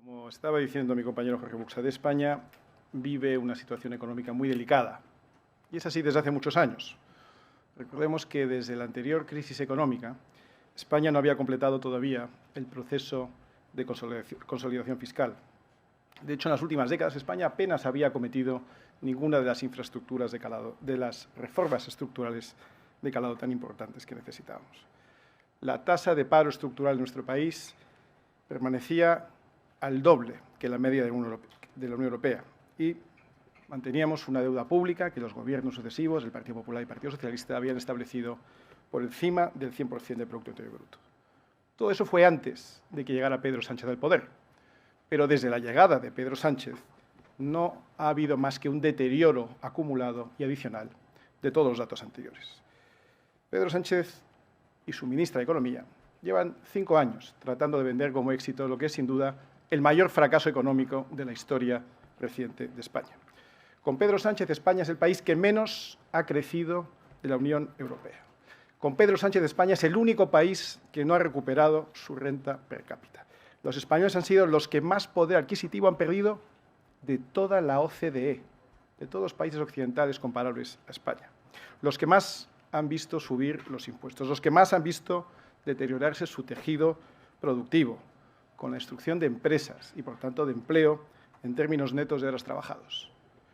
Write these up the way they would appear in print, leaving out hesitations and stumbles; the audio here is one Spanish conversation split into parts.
Como estaba diciendo mi compañero Jorge Buxade, España vive una situación económica muy delicada. Y es así desde hace muchos años. Recordemos que desde la anterior crisis económica, España no había completado todavía el proceso de consolidación fiscal. De hecho, en las últimas décadas, España apenas había acometido ninguna de las infraestructuras de las reformas estructurales de calado tan importantes que necesitábamos. La tasa de paro estructural de nuestro país permanecía al doble que la media de la Unión Europea y manteníamos una deuda pública que los gobiernos sucesivos, el Partido Popular y el Partido Socialista, habían establecido por encima del 100% del Producto Interior Bruto. Todo eso fue antes de que llegara Pedro Sánchez al poder, pero desde la llegada de Pedro Sánchez no ha habido más que un deterioro acumulado y adicional de todos los datos anteriores. Pedro Sánchez y su ministra de Economía llevan 5 años tratando de vender como éxito lo que es, sin duda, el mayor fracaso económico de la historia reciente de España. Con Pedro Sánchez, España es el país que menos ha crecido de la Unión Europea. Con Pedro Sánchez, España es el único país que no ha recuperado su renta per cápita. Los españoles han sido los que más poder adquisitivo han perdido de toda la OCDE, de todos los países occidentales comparables a España. Los que más han visto subir los impuestos, los que más han visto deteriorarse su tejido productivo, con la destrucción de empresas y, por tanto, de empleo en términos netos de horas trabajados.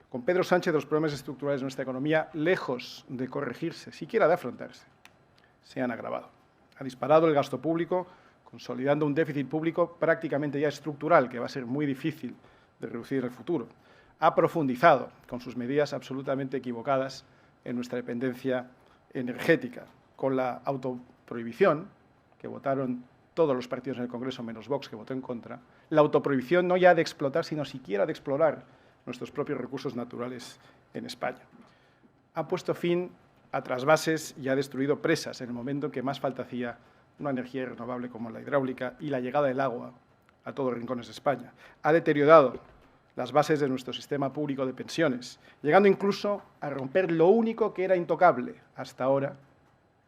Con Pedro Sánchez, los problemas estructurales de nuestra economía, lejos de corregirse, siquiera de afrontarse, se han agravado. Ha disparado el gasto público, consolidando un déficit público prácticamente ya estructural, que va a ser muy difícil de reducir en el futuro. Ha profundizado, con sus medidas absolutamente equivocadas, en nuestra dependencia energética, con la autoprohibición, que votaron todos los partidos en el Congreso, menos Vox, que votó en contra, la autoprohibición no ya de explotar, sino siquiera de explorar nuestros propios recursos naturales en España. Ha puesto fin a trasvases y ha destruido presas en el momento en que más falta hacía una energía renovable como la hidráulica y la llegada del agua a todos los rincones de España. Ha deteriorado las bases de nuestro sistema público de pensiones, llegando incluso a romper lo único que era intocable hasta ahora,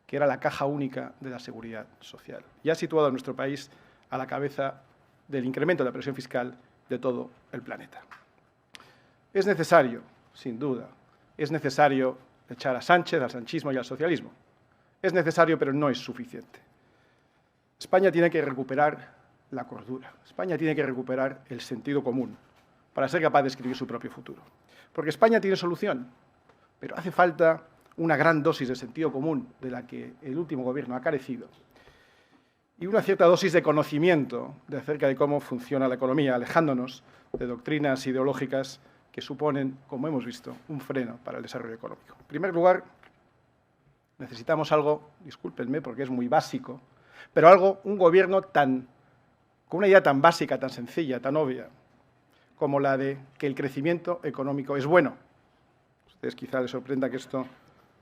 que era la caja única de la seguridad social. Y ha situado a nuestro país a la cabeza del incremento de la presión fiscal de todo el planeta. Es necesario, sin duda, es necesario echar a Sánchez, al sanchismo y al socialismo. Es necesario, pero no es suficiente. España tiene que recuperar la cordura. España tiene que recuperar el sentido común para ser capaz de escribir su propio futuro. Porque España tiene solución, pero hace falta una gran dosis de sentido común de la que el último gobierno ha carecido y una cierta dosis de conocimiento acerca de cómo funciona la economía, alejándonos de doctrinas ideológicas que suponen, como hemos visto, un freno para el desarrollo económico. En primer lugar, necesitamos algo, discúlpenme porque es muy básico, pero un gobierno con una idea tan básica, tan sencilla, tan obvia, como la de que el crecimiento económico es bueno. A ustedes quizá les sorprenda que esto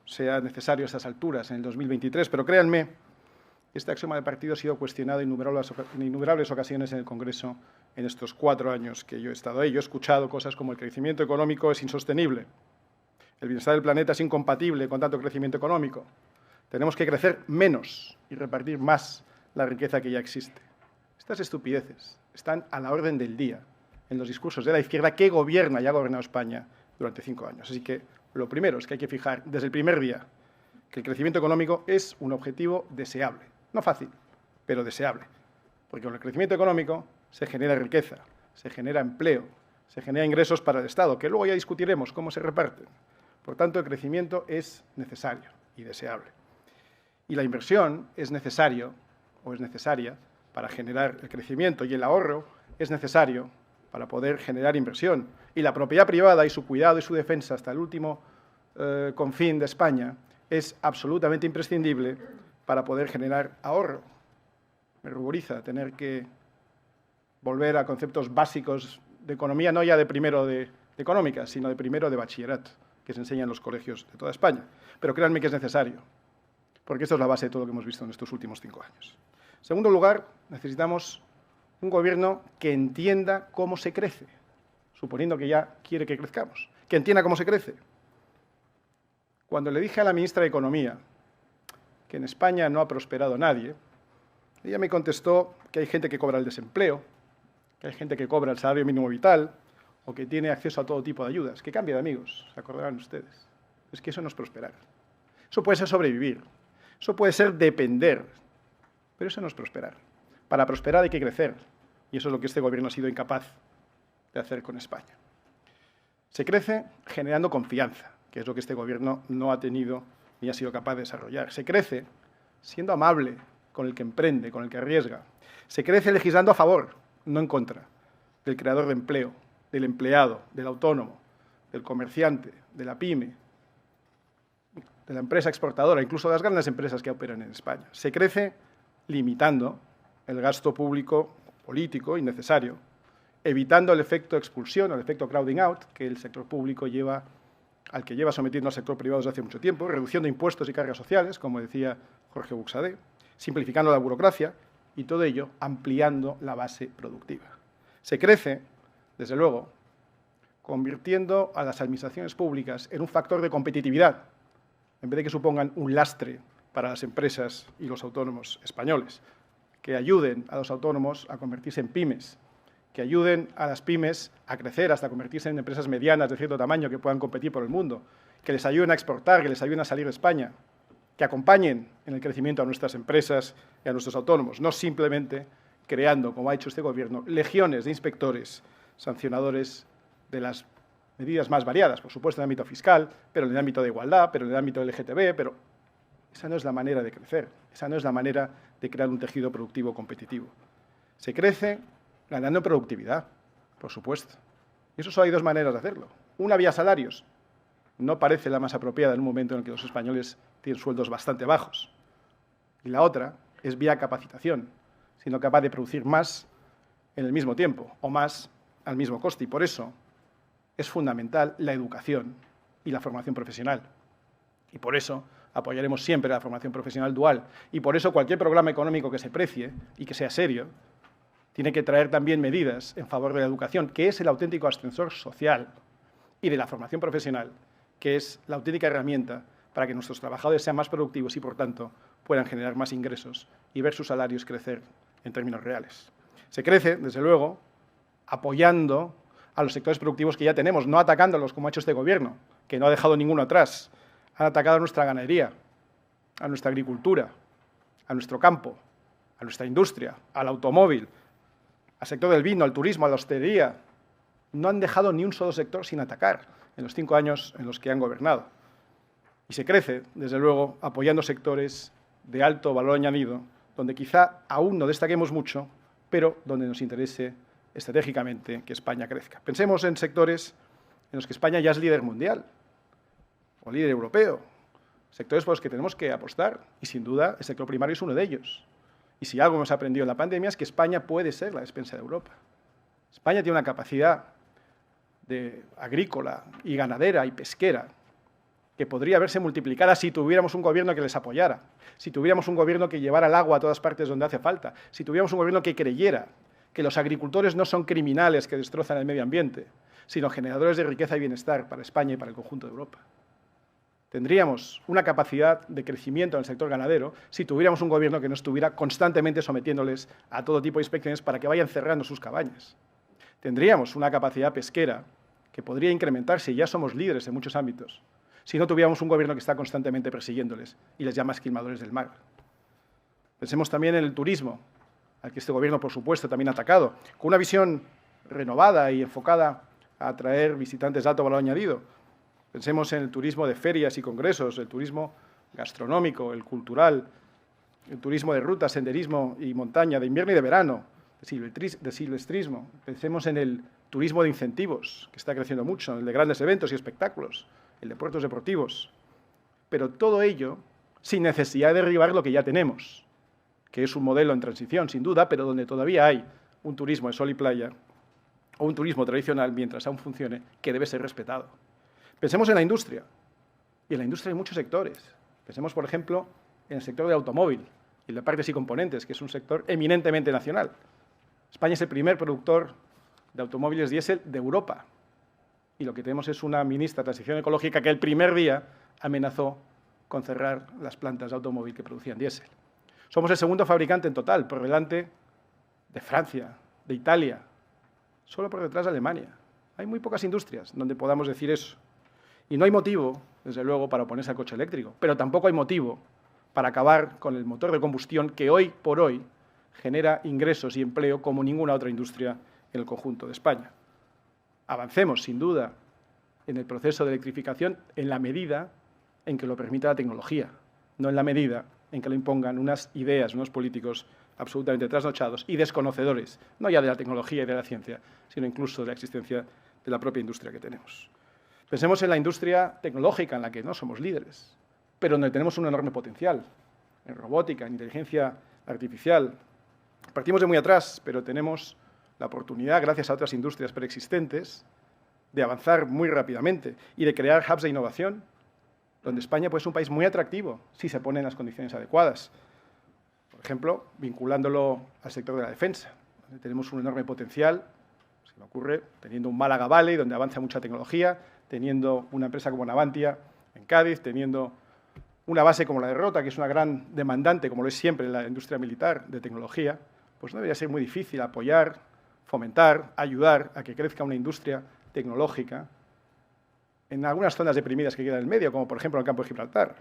sea necesario a estas alturas, en el 2023, pero créanme, este axioma de partido ha sido cuestionado en innumerables ocasiones en el Congreso en estos 4 años que yo he estado ahí. Yo he escuchado cosas como el crecimiento económico es insostenible, el bienestar del planeta es incompatible con tanto crecimiento económico, tenemos que crecer menos y repartir más la riqueza que ya existe. Estas estupideces están a la orden del día en los discursos de la izquierda que gobierna y ha gobernado España durante 5 años. Así que lo primero es que hay que fijar desde el primer día que el crecimiento económico es un objetivo deseable. No fácil, pero deseable. Porque con el crecimiento económico se genera riqueza, se genera empleo, se genera ingresos para el Estado, que luego ya discutiremos cómo se reparten. Por tanto, el crecimiento es necesario y deseable. Y la inversión es necesaria para generar el crecimiento, y el ahorro es necesario para poder generar inversión. Y la propiedad privada y su cuidado y su defensa hasta el último confín de España es absolutamente imprescindible para poder generar ahorro. Me ruboriza tener que volver a conceptos básicos de economía, no ya de primero de económica, sino de primero de bachillerato, que se enseña en los colegios de toda España. Pero créanme que es necesario, porque esto es la base de todo lo que hemos visto en estos últimos 5 años. En segundo lugar, necesitamos un gobierno que entienda cómo se crece, suponiendo que ya quiere que crezcamos, que entienda cómo se crece. Cuando le dije a la ministra de Economía que en España no ha prosperado nadie, ella me contestó que hay gente que cobra el desempleo, que hay gente que cobra el salario mínimo vital o que tiene acceso a todo tipo de ayudas, que cambia de amigos, se acordarán ustedes. Es que eso no es prosperar. Eso puede ser sobrevivir, eso puede ser depender, pero eso no es prosperar. Para prosperar hay que crecer, y eso es lo que este gobierno ha sido incapaz de hacer con España. Se crece generando confianza, que es lo que este gobierno no ha tenido ni ha sido capaz de desarrollar. Se crece siendo amable con el que emprende, con el que arriesga. Se crece legislando a favor, no en contra, del creador de empleo, del empleado, del autónomo, del comerciante, de la pyme, de la empresa exportadora, incluso de las grandes empresas que operan en España. Se crece limitando el gasto público político innecesario, evitando el efecto expulsión o el efecto crowding out que el sector público lleva, al que lleva sometiendo al sector privado desde hace mucho tiempo, reduciendo impuestos y cargas sociales, como decía Jorge Buxadé, simplificando la burocracia y todo ello ampliando la base productiva. Se crece, desde luego, convirtiendo a las administraciones públicas en un factor de competitividad, en vez de que supongan un lastre para las empresas y los autónomos españoles, que ayuden a los autónomos a convertirse en pymes, que ayuden a las pymes a crecer hasta convertirse en empresas medianas de cierto tamaño que puedan competir por el mundo, que les ayuden a exportar, que les ayuden a salir de España, que acompañen en el crecimiento a nuestras empresas y a nuestros autónomos, no simplemente creando, como ha hecho este gobierno, legiones de inspectores sancionadores de las medidas más variadas, por supuesto en el ámbito fiscal, pero en el ámbito de igualdad, pero en el ámbito LGTB, pero esa no es la manera de crecer, esa no es la manera de crear un tejido productivo competitivo. Se crece ganando productividad, por supuesto. Y eso solo hay dos maneras de hacerlo. Una vía salarios. No parece la más apropiada en un momento en el que los españoles tienen sueldos bastante bajos. Y la otra es vía capacitación, siendo capaz de producir más en el mismo tiempo o más al mismo coste. Y por eso es fundamental la educación y la formación profesional. Y por eso apoyaremos siempre la formación profesional dual. Y por eso cualquier programa económico que se precie y que sea serio tiene que traer también medidas en favor de la educación, que es el auténtico ascensor social, y de la formación profesional, que es la auténtica herramienta para que nuestros trabajadores sean más productivos y, por tanto, puedan generar más ingresos y ver sus salarios crecer en términos reales. Se crece, desde luego, apoyando a los sectores productivos que ya tenemos, no atacándolos como ha hecho este gobierno, que no ha dejado ninguno atrás. Han atacado a nuestra ganadería, a nuestra agricultura, a nuestro campo, a nuestra industria, al automóvil, al sector del vino, al turismo, a la hostelería. No han dejado ni un solo sector sin atacar en los 5 años en los que han gobernado. Y se crece, desde luego, apoyando sectores de alto valor añadido, donde quizá aún no destaquemos mucho, pero donde nos interese estratégicamente que España crezca. Pensemos en sectores en los que España ya es líder mundial o líder europeo, sectores por los que tenemos que apostar, y sin duda el sector primario es uno de ellos. Y si algo hemos aprendido en la pandemia es que España puede ser la despensa de Europa. España tiene una capacidad agrícola y ganadera y pesquera que podría verse multiplicada si tuviéramos un gobierno que les apoyara, si tuviéramos un gobierno que llevara el agua a todas partes donde hace falta, si tuviéramos un gobierno que creyera que los agricultores no son criminales que destrozan el medio ambiente, sino generadores de riqueza y bienestar para España y para el conjunto de Europa. Tendríamos una capacidad de crecimiento en el sector ganadero si tuviéramos un gobierno que no estuviera constantemente sometiéndoles a todo tipo de inspecciones para que vayan cerrando sus cabañas. Tendríamos una capacidad pesquera que podría incrementarse, y ya somos líderes en muchos ámbitos, si no tuviéramos un gobierno que está constantemente persiguiéndoles y les llama esquilmadores del mar. Pensemos también en el turismo, al que este gobierno, por supuesto, también ha atacado, con una visión renovada y enfocada a atraer visitantes de alto valor añadido. Pensemos en el turismo de ferias y congresos, el turismo gastronómico, el cultural, el turismo de ruta, senderismo y montaña, de invierno y de verano, de silvestrismo. Pensemos en el turismo de incentivos, que está creciendo mucho, el de grandes eventos y espectáculos, el de puertos deportivos. Pero todo ello sin necesidad de derribar lo que ya tenemos, que es un modelo en transición, sin duda, pero donde todavía hay un turismo de sol y playa o un turismo tradicional, mientras aún funcione, que debe ser respetado. Pensemos en la industria, y en la industria hay muchos sectores. Pensemos, por ejemplo, en el sector del automóvil y el de partes y componentes, que es un sector eminentemente nacional. España es el primer productor de automóviles diésel de Europa, y lo que tenemos es una ministra de Transición Ecológica que el primer día amenazó con cerrar las plantas de automóvil que producían diésel. Somos el segundo fabricante en total, por delante de Francia, de Italia, solo por detrás de Alemania. Hay muy pocas industrias donde podamos decir eso. Y no hay motivo, desde luego, para oponerse al coche eléctrico, pero tampoco hay motivo para acabar con el motor de combustión que hoy por hoy genera ingresos y empleo como ninguna otra industria en el conjunto de España. Avancemos, sin duda, en el proceso de electrificación en la medida en que lo permita la tecnología, no en la medida en que lo impongan unas ideas, unos políticos absolutamente trasnochados y desconocedores, no ya de la tecnología y de la ciencia, sino incluso de la existencia de la propia industria que tenemos. Pensemos en la industria tecnológica, en la que no somos líderes, pero donde tenemos un enorme potencial, en robótica, en inteligencia artificial. Partimos de muy atrás, pero tenemos la oportunidad, gracias a otras industrias preexistentes, de avanzar muy rápidamente y de crear hubs de innovación, donde España puede ser un país muy atractivo si se ponen las condiciones adecuadas. Por ejemplo, vinculándolo al sector de la defensa, donde tenemos un enorme potencial, se me ocurre, teniendo un Málaga Valley, donde avanza mucha tecnología, teniendo una empresa como Navantia en Cádiz, teniendo una base como la de Rota, que es una gran demandante, como lo es siempre en la industria militar de tecnología, pues no debería ser muy difícil apoyar, fomentar, ayudar a que crezca una industria tecnológica en algunas zonas deprimidas que quedan en el medio, como por ejemplo el campo de Gibraltar.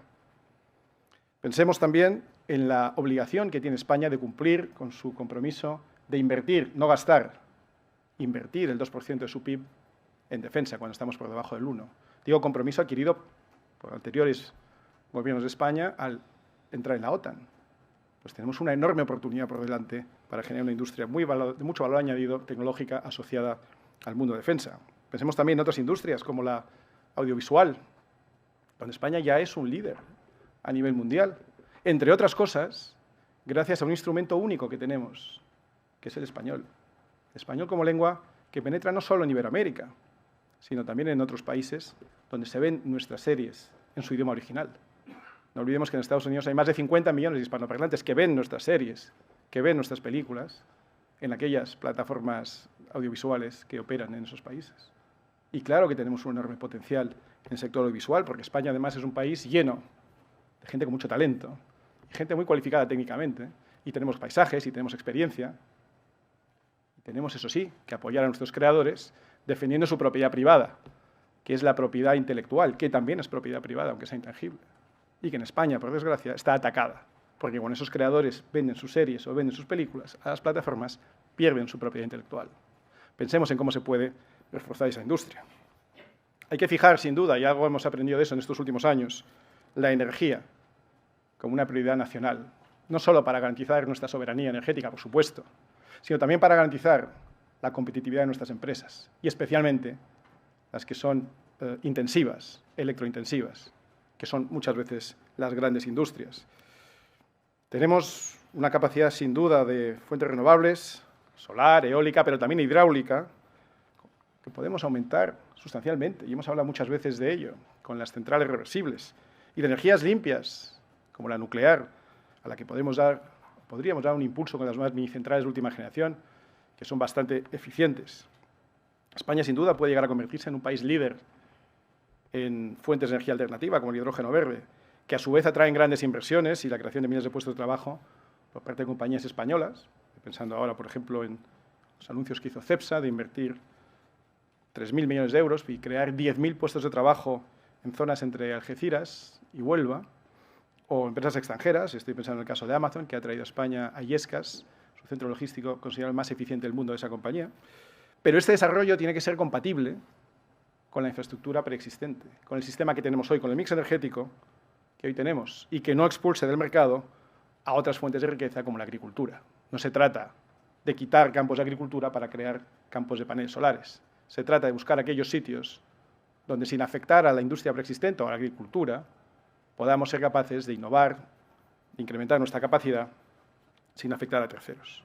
Pensemos también en la obligación que tiene España de cumplir con su compromiso de invertir, no gastar, invertir el 2% de su PIB en defensa cuando estamos por debajo del 1%. Digo compromiso adquirido por anteriores gobiernos de España al entrar en la OTAN. Pues tenemos una enorme oportunidad por delante para generar una industria de mucho valor añadido tecnológica asociada al mundo de defensa. Pensemos también en otras industrias como la audiovisual, donde España ya es un líder a nivel mundial, entre otras cosas, gracias a un instrumento único que tenemos, que es el español. El español como lengua que penetra no solo en Iberoamérica, sino también en otros países donde se ven nuestras series en su idioma original. No olvidemos que en Estados Unidos hay más de 50 millones de hispanoparlantes que ven nuestras series, que ven nuestras películas en aquellas plataformas audiovisuales que operan en esos países. Y claro que tenemos un enorme potencial en el sector audiovisual, porque España además es un país lleno de gente con mucho talento, gente muy cualificada técnicamente, y tenemos paisajes y tenemos experiencia. Y tenemos, eso sí, que apoyar a nuestros creadores defendiendo su propiedad privada, que es la propiedad intelectual, que también es propiedad privada, aunque sea intangible, y que en España, por desgracia, está atacada, porque cuando esos creadores venden sus series o venden sus películas a las plataformas, pierden su propiedad intelectual. Pensemos en cómo se puede reforzar esa industria. Hay que fijar, sin duda, y algo hemos aprendido de eso en estos últimos años, la energía como una prioridad nacional, no solo para garantizar nuestra soberanía energética, por supuesto, sino también para garantizar la competitividad de nuestras empresas, y especialmente las que son intensivas, electrointensivas, que son muchas veces las grandes industrias. Tenemos una capacidad, sin duda, de fuentes renovables, solar, eólica, pero también hidráulica, que podemos aumentar sustancialmente, y hemos hablado muchas veces de ello, con las centrales reversibles, y de energías limpias, como la nuclear, a la que podríamos dar un impulso con las nuevas minicentrales de última generación, que son bastante eficientes. España, sin duda, puede llegar a convertirse en un país líder en fuentes de energía alternativa, como el hidrógeno verde, que a su vez atraen grandes inversiones y la creación de miles de puestos de trabajo por parte de compañías españolas. Estoy pensando ahora, por ejemplo, en los anuncios que hizo Cepsa de invertir 3.000 millones de euros y crear 10.000 puestos de trabajo en zonas entre Algeciras y Huelva, o empresas extranjeras. Estoy pensando en el caso de Amazon, que ha traído a España a Illescas, su centro logístico considerado el más eficiente del mundo de esa compañía. Pero este desarrollo tiene que ser compatible con la infraestructura preexistente, con el sistema que tenemos hoy, con el mix energético que hoy tenemos, y que no expulse del mercado a otras fuentes de riqueza como la agricultura. No se trata de quitar campos de agricultura para crear campos de paneles solares. Se trata de buscar aquellos sitios donde, sin afectar a la industria preexistente o a la agricultura, podamos ser capaces de innovar, de incrementar nuestra capacidad sin afectar a terceros.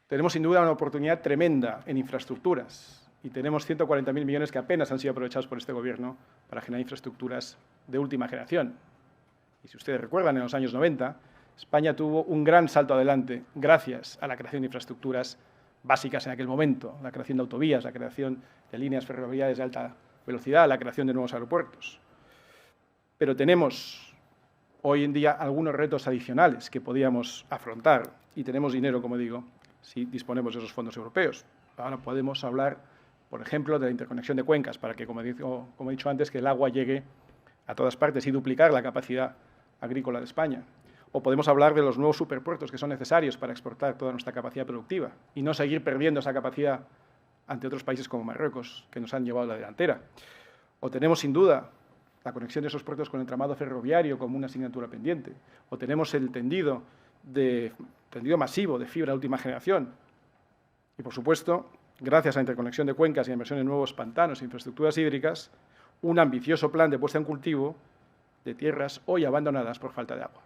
Tenemos, sin duda, una oportunidad tremenda en infraestructuras y tenemos 140.000 millones que apenas han sido aprovechados por este Gobierno para generar infraestructuras de última generación. Y si ustedes recuerdan, en los años 90, España tuvo un gran salto adelante gracias a la creación de infraestructuras básicas en aquel momento, la creación de autovías, la creación de líneas ferroviarias de alta velocidad, la creación de nuevos aeropuertos. Pero tenemos hoy en día algunos retos adicionales que podíamos afrontar y tenemos dinero, como digo, si disponemos de esos fondos europeos. ahora podemos hablar, por ejemplo, de la interconexión de cuencas, para que, como he dicho antes, que el agua llegue a todas partes y duplicar la capacidad agrícola de España. O podemos hablar de los nuevos superpuertos que son necesarios para exportar toda nuestra capacidad productiva y no seguir perdiendo esa capacidad ante otros países como Marruecos, que nos han llevado a la delantera. O tenemos, sin duda, la conexión de esos puertos con el entramado ferroviario como una asignatura pendiente. O tenemos el tendido masivo de fibra de última generación. Y, por supuesto, gracias a la interconexión de cuencas y a inversión en nuevos pantanos e infraestructuras hídricas, un ambicioso plan de puesta en cultivo de tierras hoy abandonadas por falta de agua.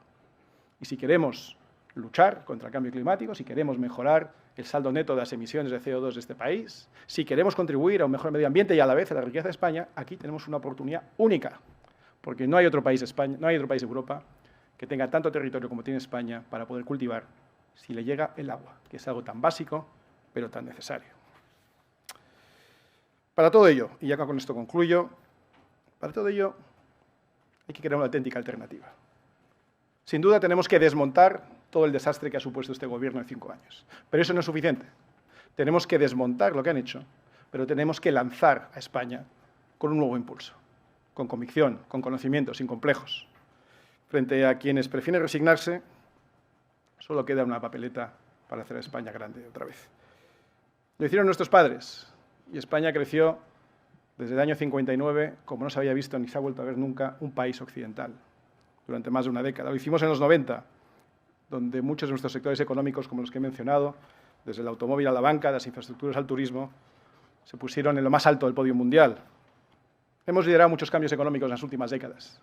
Y si queremos luchar contra el cambio climático, si queremos mejorar el saldo neto de las emisiones de CO2 de este país, si queremos contribuir a un mejor medio ambiente y a la vez a la riqueza de España, aquí tenemos una oportunidad única, porque no hay otro país de Europa que tenga tanto territorio como tiene España para poder cultivar si le llega el agua, que es algo tan básico, pero tan necesario. Para todo ello, y ya con esto concluyo, para todo ello hay que crear una auténtica alternativa. Sin duda tenemos que desmontar todo el desastre que ha supuesto este gobierno en 5 años. Pero eso no es suficiente. Tenemos que desmontar lo que han hecho, pero tenemos que lanzar a España con un nuevo impulso, con convicción, con conocimiento, sin complejos. Frente a quienes prefieren resignarse, solo queda una papeleta para hacer a España grande otra vez. Lo hicieron nuestros padres, y España creció desde el año 59 como no se había visto ni se ha vuelto a ver nunca un país occidental, durante más de una década. Lo hicimos en los 90, donde muchos de nuestros sectores económicos, como los que he mencionado, desde el automóvil a la banca, de las infraestructuras al turismo, se pusieron en lo más alto del podio mundial. Hemos liderado muchos cambios económicos en las últimas décadas,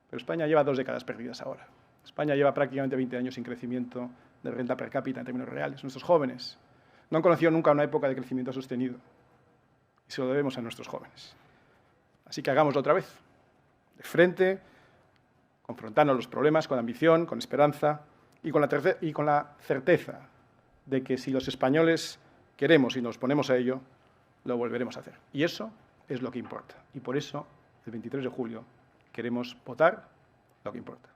pero España lleva 2 décadas perdidas ahora. España lleva prácticamente 20 años sin crecimiento de renta per cápita en términos reales. Nuestros jóvenes no han conocido nunca una época de crecimiento sostenido, y se lo debemos a nuestros jóvenes. Así que hagámoslo otra vez, de frente, confrontando los problemas con ambición, con esperanza y con la certeza de que si los españoles queremos y nos ponemos a ello, lo volveremos a hacer. Y eso es lo que importa. Y por eso, el 23 de julio, queremos votar lo que importa.